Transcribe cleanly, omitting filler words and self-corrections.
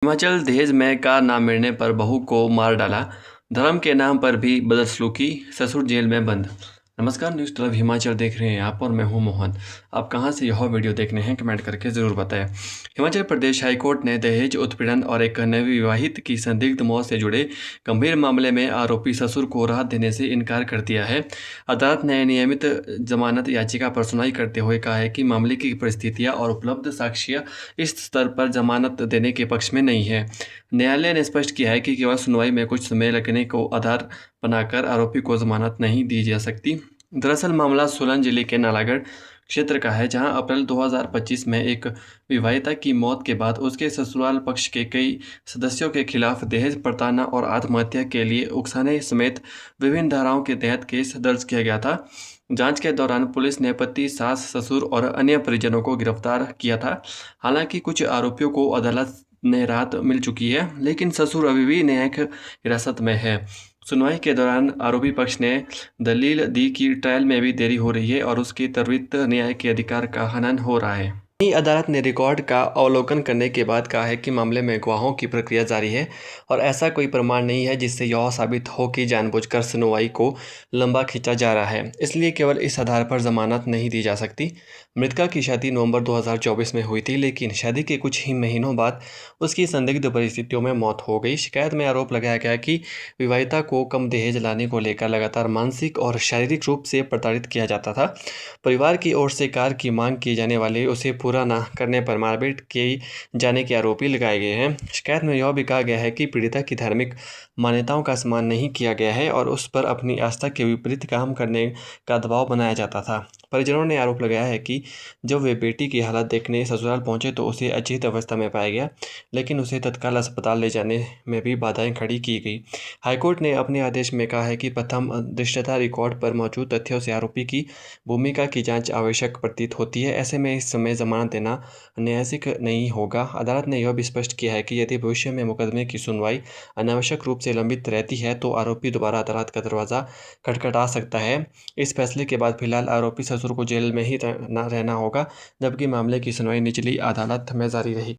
हिमाचल दहेज में कार ना मिलने पर बहू को मार डाला, धर्म के नाम पर भी बदसलूकी, ससुर जेल में बंद। नमस्कार, न्यूज़ 12 हिमाचल देख रहे हैं आप और मैं हूं मोहन। आप कहां से यह वीडियो देखने हैं कमेंट करके ज़रूर बताएं। हिमाचल प्रदेश हाईकोर्ट ने दहेज उत्पीड़न और एक नवविवाहित की संदिग्ध मौत से जुड़े गंभीर मामले में आरोपी ससुर को राहत देने से इनकार कर दिया है। अदालत ने नियमित जमानत याचिका पर सुनवाई करते हुए कहा है कि मामले की परिस्थितियां और उपलब्ध साक्ष्य इस स्तर पर जमानत देने के पक्ष में नहीं है। न्यायालय ने स्पष्ट किया है कि केवल सुनवाई में कुछ समय लगने को आधार बनाकर आरोपी को जमानत नहीं दी जा सकती। दरअसल मामला सोलन जिले के नालागढ़ क्षेत्र का है, जहां अप्रैल 2025 में एक विवाहिता की मौत के बाद उसके ससुराल पक्ष के कई सदस्यों के खिलाफ दहेज प्रताड़ना और आत्महत्या के लिए उकसाने समेत विभिन्न धाराओं के तहत केस दर्ज किया गया था। जांच के दौरान पुलिस ने पति, सास, ससुर और अन्य परिजनों को गिरफ्तार किया था। हालांकि कुछ आरोपियों को अदालत ने राहत मिल चुकी है, लेकिन ससुर अभी भी न्यायिक हिरासत में है। सुनवाई के दौरान आरोपी पक्ष ने दलील दी कि ट्रायल में भी देरी हो रही है और उसके त्वरित न्याय के अधिकार का हनन हो रहा है। वहीं अदालत ने रिकॉर्ड का अवलोकन करने के बाद कहा है कि मामले में गवाहों की प्रक्रिया जारी है और ऐसा कोई प्रमाण नहीं है जिससे यह साबित हो कि जानबूझकर सुनवाई को लंबा खींचा जा रहा है, इसलिए केवल इस आधार पर जमानत नहीं दी जा सकती। मृतका की शादी नवंबर 2024 में हुई थी, लेकिन शादी के कुछ ही महीनों बाद उसकी संदिग्ध परिस्थितियों में मौत हो गई। शिकायत में आरोप लगाया गया कि विवाहिता को कम दहेज लाने को लेकर लगातार मानसिक और शारीरिक रूप से प्रताड़ित किया जाता था। परिवार की ओर से कार की मांग की जाने वाले उसे पूरा न करने पर मारपीट किए जाने के आरोपी लगाए गए हैं। शिकायत में यह भी कहा गया है कि पीड़िता की धार्मिक मान्यताओं का सम्मान नहीं किया गया है और उस पर अपनी आस्था के विपरीत काम करने का दबाव बनाया जाता था। परिजनों ने आरोप लगाया है कि जब वे बेटी की हालत देखने ससुराल पहुंचे तो उसे अचेत अवस्था में पाया गया, लेकिन उसे तत्काल अस्पताल ले जाने में भी बाधाएं खड़ी की गई। हाईकोर्ट ने अपने आदेश में कहा है कि प्रथम दृष्टया रिकॉर्ड पर मौजूद तथ्यों से आरोपी की भूमिका की जांच आवश्यक प्रतीत होती है। ऐसे में इस समय जमानत देना न्यायिक नहीं होगा। अदालत ने यह भी स्पष्ट किया है कि यदि भविष्य में मुकदमे की सुनवाई अनावश्यक रूप से लंबित रहती है तो आरोपी दोबारा अदालत का दरवाज़ा खटखटा सकता है। इस फैसले के बाद फिलहाल आरोपी ससुर को जेल में ही रहना होगा, जबकि मामले की सुनवाई निचली अदालत में जारी रही।